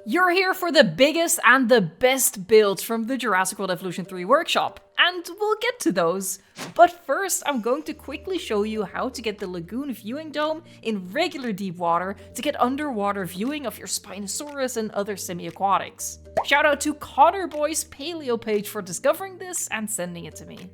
You're here for the biggest and the best builds from the Jurassic World Evolution 3 workshop, and we'll get to those. But first, I'm going to quickly show you how to get the lagoon viewing dome in regular deep water to get underwater viewing of your Spinosaurus and other semi-aquatics. Shout out to Connor Boy's Paleo page for discovering this and sending it to me.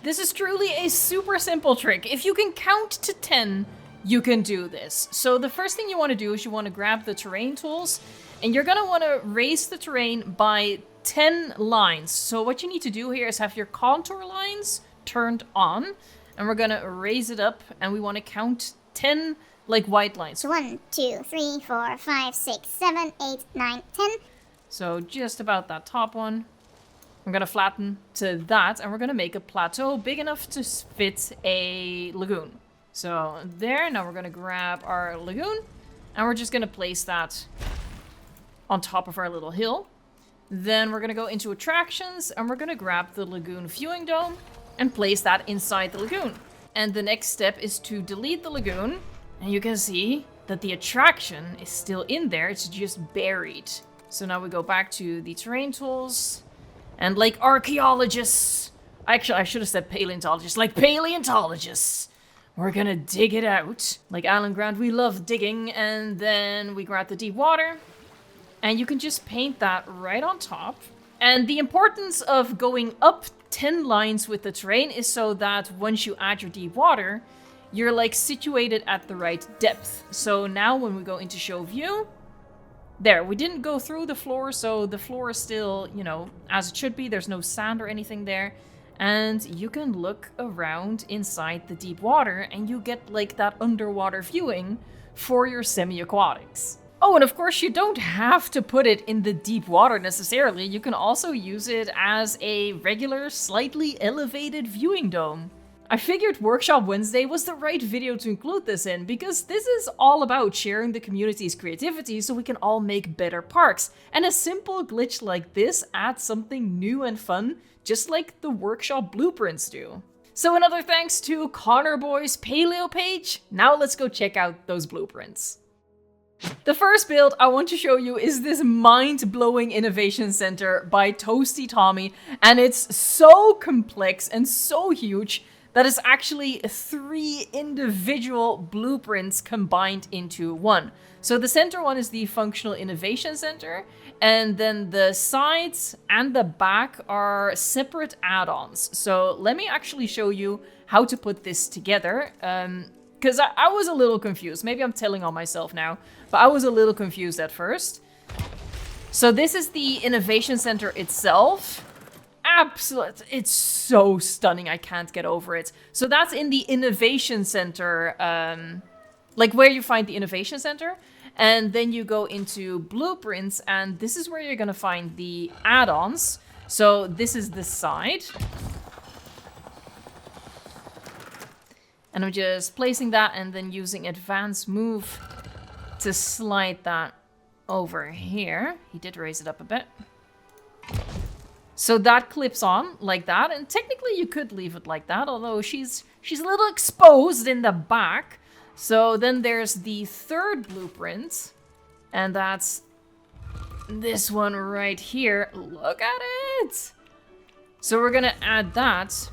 This is truly a super simple trick. If you can count to 10, you can do this. So the first thing you want to do is you want to grab the terrain tools, and you're going to want to raise the terrain by 10 lines. So what you need to do here is have your contour lines turned on, and we're going to raise it up, and we want to count 10 like white lines. 1, 2, 3, 4, 5, 6, 7, 8, 9, 10. So just about that top one. I'm going to flatten to that, and we're going to make a plateau big enough to fit a lagoon. So there, now we're going to grab our lagoon, and we're just going to place that on top of our little hill. Then we're going to go into attractions, and we're going to grab the lagoon viewing dome and place that inside the lagoon. And the next step is to delete the lagoon, and you can see that the attraction is still in there, it's just buried. So now we go back to the terrain tools, and like archaeologists, actually I should have said paleontologists, like paleontologists, we're gonna dig it out. Like Alan Grant, we love digging, and then we grab the deep water, and you can just paint that right on top. And the importance of going up 10 lines with the terrain is so that once you add your deep water, you're like situated at the right depth. So now when we go into show view, there, we didn't go through the floor, so the floor is still, you know, as it should be. There's no sand or anything there. And you can look around inside the deep water, and you get like that underwater viewing for your semi-aquatics. Oh, and of course you don't have to put it in the deep water necessarily. You can also use it as a regular, slightly elevated viewing dome. I figured Workshop Wednesday was the right video to include this in, because this is all about sharing the community's creativity so we can all make better parks. And a simple glitch like this adds something new and fun, just like the workshop blueprints do. So another thanks to Connor Boy's Paleo page. Now let's go check out those blueprints. The first build I want to show you is this mind-blowing innovation center by Toasty Tommy, and it's so complex and so huge that is actually 3 individual blueprints combined into one. So the center one is the Functional Innovation Center, and then the sides and the back are separate add-ons. So let me actually show you how to put this together, because I was a little confused. Maybe I'm telling on myself now, but I was a little confused at first. So this is the Innovation Center itself. Absolute, it's so stunning, I can't get over it. So that's in the Innovation Center, like where you find the Innovation Center, and then you go into Blueprints, and this is where you're gonna find the add-ons. So this is the side. And I'm just placing that and then using Advanced Move to slide that over here. He did raise it up a bit. So that clips on like that, and technically you could leave it like that, although she's a little exposed in the back. So then there's the third blueprint, and that's this one right here. Look at it! So we're gonna add that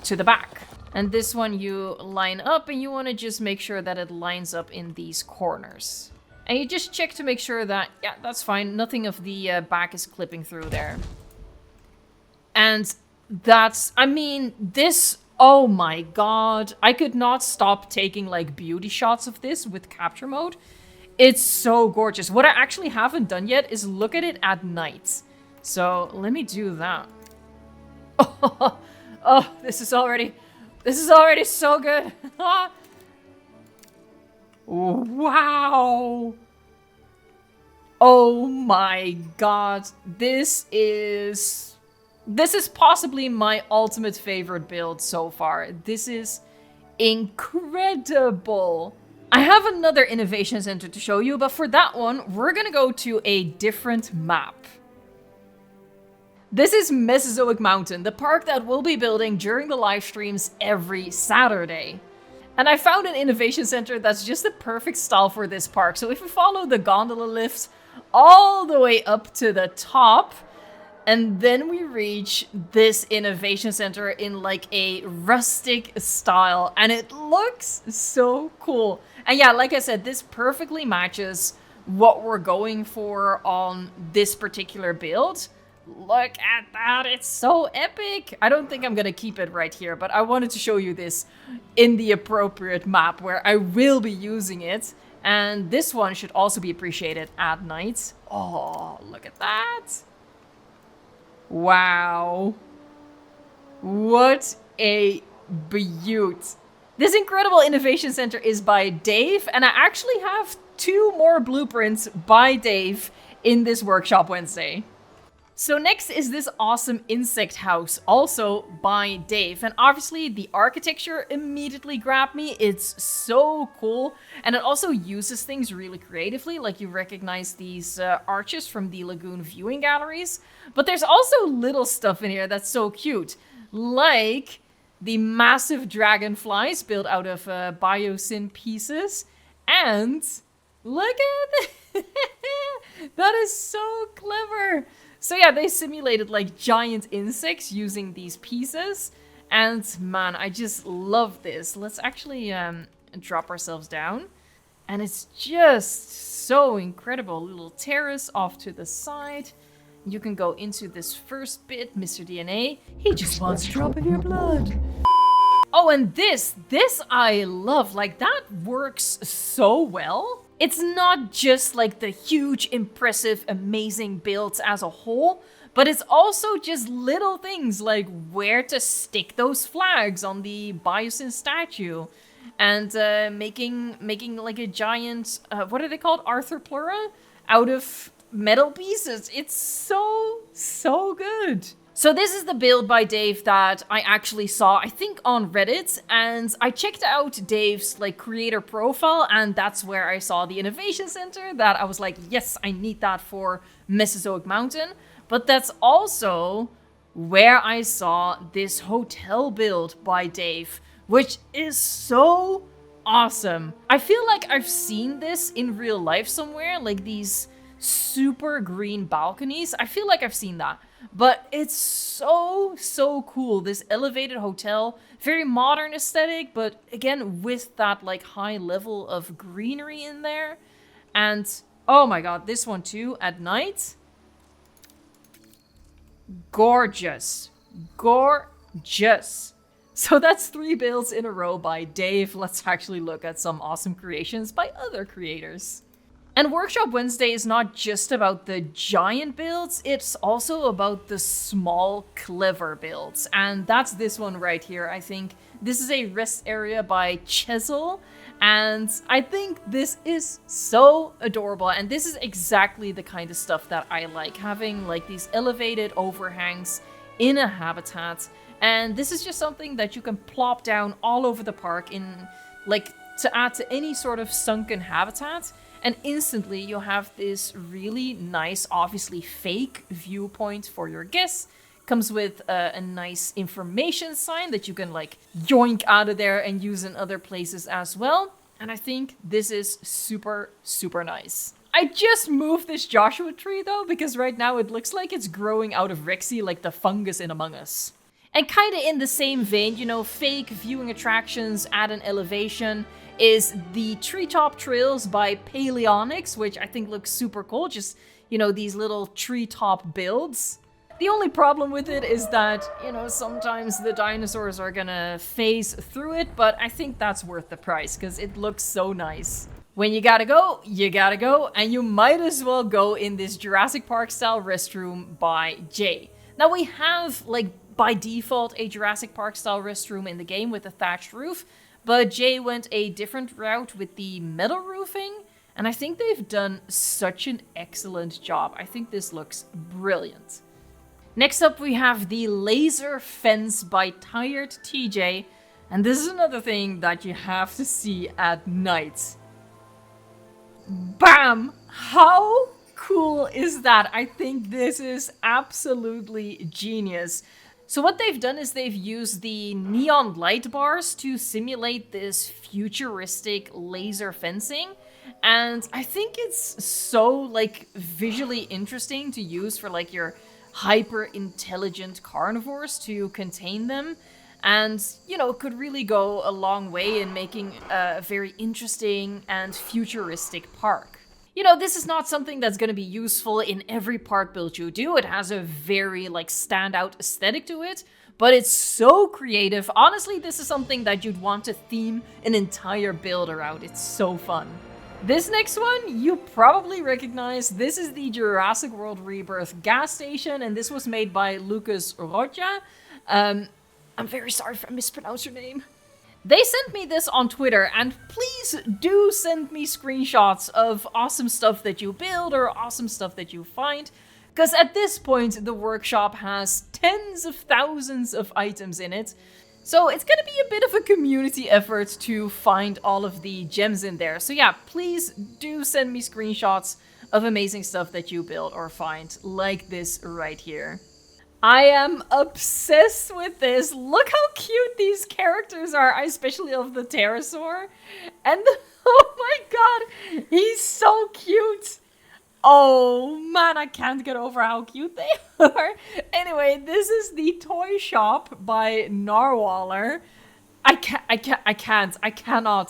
to the back. And this one you line up, and you want to just make sure that it lines up in these corners. And you just check to make sure that, yeah, that's fine. Nothing of the back is clipping through there. And that's, I mean, this, oh my god. I could not stop taking like beauty shots of this with capture mode. It's so gorgeous. What I actually haven't done yet is look at it at night. So let me do that. Oh, this is already so good. Wow. Oh my god. This is possibly my ultimate favorite build so far. This is incredible. I have another innovation center to show you, but for that one, we're gonna go to a different map. This is Mesozoic Mountain, the park that we'll be building during the live streams every Saturday. And I found an innovation center that's just the perfect style for this park. So if you follow the gondola lift, all the way up to the top. And then we reach this innovation center in like a rustic style. And it looks so cool. And yeah, like I said, this perfectly matches what we're going for on this particular build. Look at that, it's so epic. I don't think I'm gonna keep it right here, but I wanted to show you this in the appropriate map where I will be using it. And this one should also be appreciated at night. Oh, look at that. Wow. What a beaut. This incredible innovation center is by Dave, and I actually have 2 more blueprints by Dave in this workshop Wednesday. So next is this awesome insect house, also by Dave. And obviously the architecture immediately grabbed me. It's so cool. And it also uses things really creatively. Like you recognize these arches from the lagoon viewing galleries. But there's also little stuff in here that's so cute. Like the massive dragonflies built out of biosyn pieces. And look at that. That is so clever. So yeah, they simulated like giant insects using these pieces. And man, I just love this. Let's actually drop ourselves down. And it's just so incredible. Little terrace off to the side. You can go into this first bit, Mr. DNA. He just wants a drop of your blood. Oh, and this I love. Like, that works so well. It's not just like the huge, impressive, amazing builds as a whole, but it's also just little things like where to stick those flags on the biosyn statue, and making like a giant, what are they called? Arthropleura? Out of metal pieces. It's so good. So this is the build by Dave that I actually saw, I think, on Reddit, and I checked out Dave's like creator profile, and that's where I saw the innovation center that I was like, yes, I need that for Mesozoic Mountain. But that's also where I saw this hotel build by Dave, which is so awesome. I feel like I've seen this in real life somewhere, like these super green balconies. I feel like I've seen that. But it's so cool. This elevated hotel, very modern aesthetic, but again, with that like high level of greenery in there. And oh my god, this one too, at night. Gorgeous. Gorgeous. So that's 3 builds in a row by Dave. Let's actually look at some awesome creations by other creators. And Workshop Wednesday is not just about the giant builds, it's also about the small, clever builds. And that's this one right here, I think. This is a rest area by Chisel, and I think this is so adorable. And this is exactly the kind of stuff that I like, having like these elevated overhangs in a habitat. And this is just something that you can plop down all over the park in, like, to add to any sort of sunken habitat. And instantly you'll have this really nice, obviously fake viewpoint for your guests. Comes with a nice information sign that you can like yoink out of there and use in other places as well. And I think this is super nice. I just moved this Joshua tree though, because right now it looks like it's growing out of Rexy, like the fungus in Among Us. And kinda in the same vein, you know, fake viewing attractions at an elevation is the Treetop Trails by Paleonics, which I think looks super cool. Just, you know, these little treetop builds. The only problem with it is that, you know, sometimes the dinosaurs are gonna phase through it, but I think that's worth the price because it looks so nice. When you gotta go, and you might as well go in this Jurassic Park style restroom by Jay. Now we have, like, by default, a Jurassic Park style restroom in the game with a thatched roof, but Jay went a different route with the metal roofing, and I think they've done such an excellent job. I think this looks brilliant. Next up, we have the laser fence by Tired TJ, and this is another thing that you have to see at night. Bam! How cool is that? I think this is absolutely genius. So what they've done is they've used the neon light bars to simulate this futuristic laser fencing. And I think it's so like visually interesting to use for like your hyper intelligent carnivores to contain them. And, you know, could really go a long way in making a very interesting and futuristic park. You know, this is not something that's going to be useful in every park build you do. It has a very, like, standout aesthetic to it, but it's so creative. Honestly, this is something that you'd want to theme an entire build around. It's so fun. This next one, you probably recognize. This is the Jurassic World Rebirth gas station, and this was made by Lucas Rocha. I'm very sorry if I mispronounced your name. They sent me this on Twitter, and please do send me screenshots of awesome stuff that you build or awesome stuff that you find. Because at this point, the workshop has tens of thousands of items in it. So it's gonna be a bit of a community effort to find all of the gems in there. So yeah, please do send me screenshots of amazing stuff that you build or find, like this right here. I am obsessed with this. Look how cute these characters are. I especially love the pterosaur. And oh my god, he's so cute. Oh man, I can't get over how cute they are. Anyway, this is the toy shop by Narwaller. I cannot.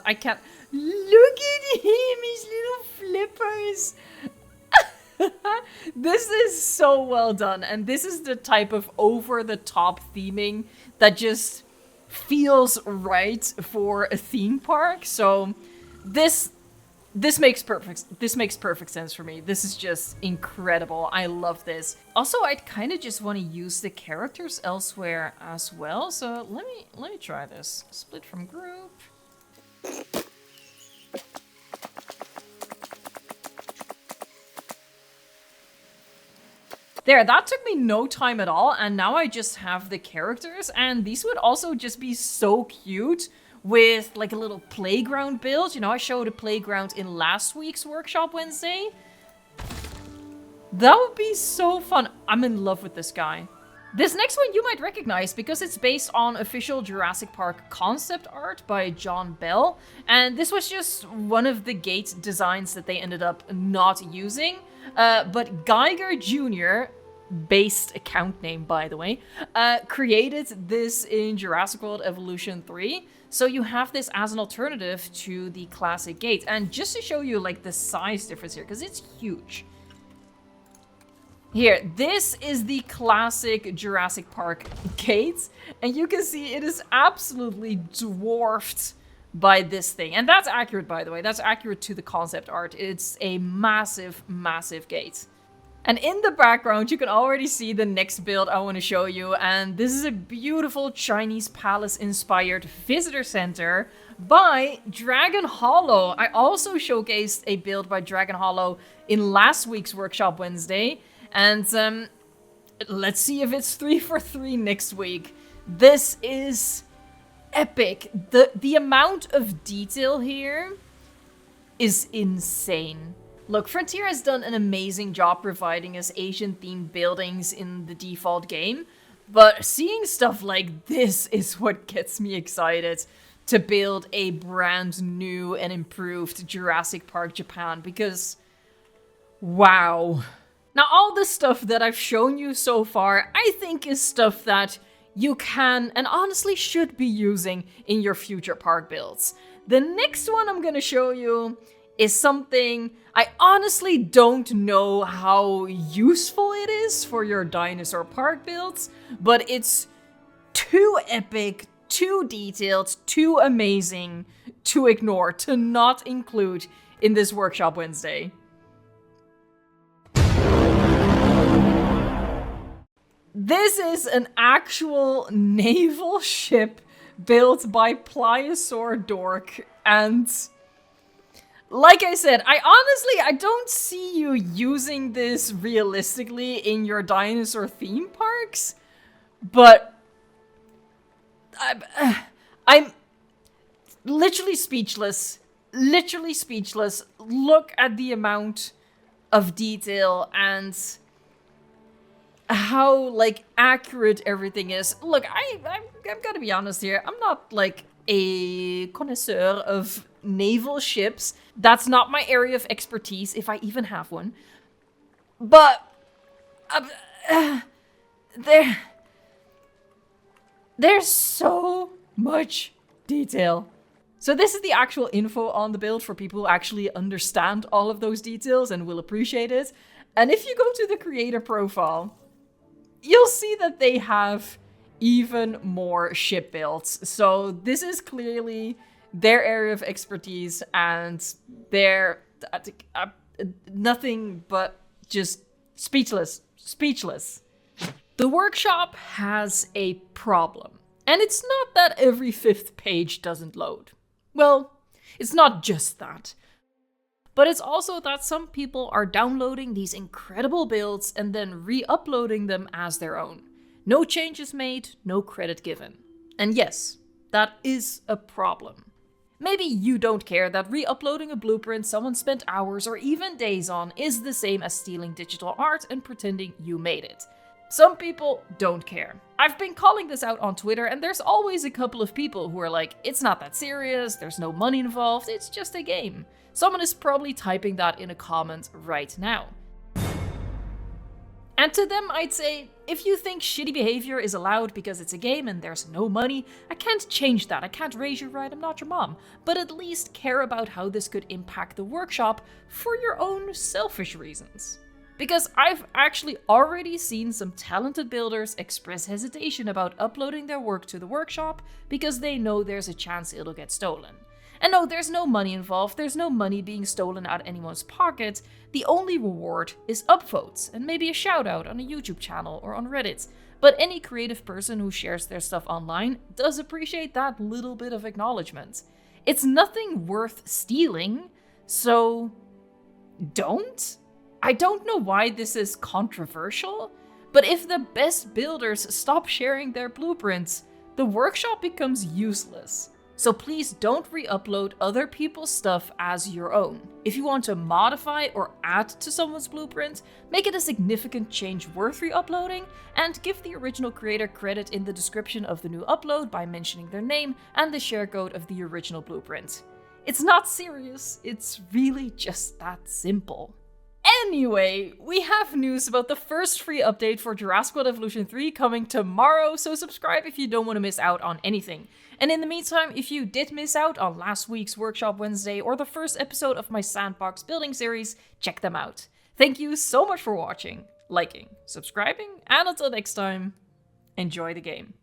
Look at him, his little flippers. This is so well done, and this is the type of over-the-top theming that just feels right for a theme park. So this makes perfect sense for me. This is just incredible. I love this. Also, I'd kind of just want to use the characters elsewhere as well. So let me try this. Split from group. There, that took me no time at all, and now I just have the characters, and these would also just be so cute with like a little playground build. You know, I showed a playground in last week's Workshop Wednesday. That would be so fun. I'm in love with this guy. This next one you might recognize because it's based on official Jurassic Park concept art by John Bell, and this was just one of the gate designs that they ended up not using. But Geiger Jr., based account name by the way, created this in Jurassic World Evolution 3. So you have this as an alternative to the classic gate. And just to show you like the size difference here, because it's huge. Here, this is the classic Jurassic Park gate. And you can see it is absolutely dwarfed by this thing. And that's accurate, by the way. That's accurate to the concept art. It's a massive, massive gate. And in the background, you can already see the next build I want to show you. And this is a beautiful Chinese palace-inspired visitor center by Dragon Hollow. I also showcased a build by Dragon Hollow in last week's Workshop Wednesday. And let's see if it's 3 for 3 next week. This is epic. The amount of detail here is insane. Look, Frontier has done an amazing job providing us Asian-themed buildings in the default game, but seeing stuff like this is what gets me excited to build a brand new and improved Jurassic Park Japan, because wow. Now, all the stuff that I've shown you so far, I think is stuff that you can and honestly should be using in your future park builds. The next one I'm gonna show you is something I honestly don't know how useful it is for your dinosaur park builds, but it's too epic, too detailed, too amazing to ignore, to not include in this Workshop Wednesday. This is an actual naval ship built by Pliosaur Dork, and like I said, I don't see you using this realistically in your dinosaur theme parks, but I'm literally speechless. Literally speechless. Look at the amount of detail and how like accurate everything is. Look, I've got to be honest here. I'm not like a connoisseur of naval ships. That's not my area of expertise, if I even have one. But there's so much detail. So this is the actual info on the build for people who actually understand all of those details and will appreciate it. And if you go to the creator profile, you'll see that they have even more ship builds. So this is clearly their area of expertise, and they're nothing but just speechless. The workshop has a problem. And it's not that every 5th page doesn't load. Well, it's not just that. But it's also that some people are downloading these incredible builds and then re-uploading them as their own. No changes made, no credit given. And yes, that is a problem. Maybe you don't care that re-uploading a blueprint someone spent hours or even days on is the same as stealing digital art and pretending you made it. Some people don't care. I've been calling this out on Twitter, and there's always a couple of people who are like, it's not that serious, there's no money involved, it's just a game. Someone is probably typing that in a comment right now. And to them, I'd say, if you think shitty behavior is allowed because it's a game and there's no money, I can't change that, I can't raise you right, I'm not your mom. But at least care about how this could impact the workshop for your own selfish reasons. Because I've actually already seen some talented builders express hesitation about uploading their work to the workshop because they know there's a chance it'll get stolen. And no, there's no money involved, there's no money being stolen out of anyone's pocket. The only reward is upvotes and maybe a shout out on a YouTube channel or on Reddit. But any creative person who shares their stuff online does appreciate that little bit of acknowledgement. It's nothing worth stealing, so don't? I don't know why this is controversial, but if the best builders stop sharing their blueprints, the workshop becomes useless. So please don't re-upload other people's stuff as your own. If you want to modify or add to someone's blueprint, make it a significant change worth re-uploading, and give the original creator credit in the description of the new upload by mentioning their name and the share code of the original blueprint. It's not serious, it's really just that simple. Anyway, we have news about the first free update for Jurassic World Evolution 3 coming tomorrow, so subscribe if you don't want to miss out on anything. And in the meantime, if you did miss out on last week's Workshop Wednesday or the first episode of my Sandbox building series, check them out. Thank you so much for watching, liking, subscribing, and until next time, enjoy the game.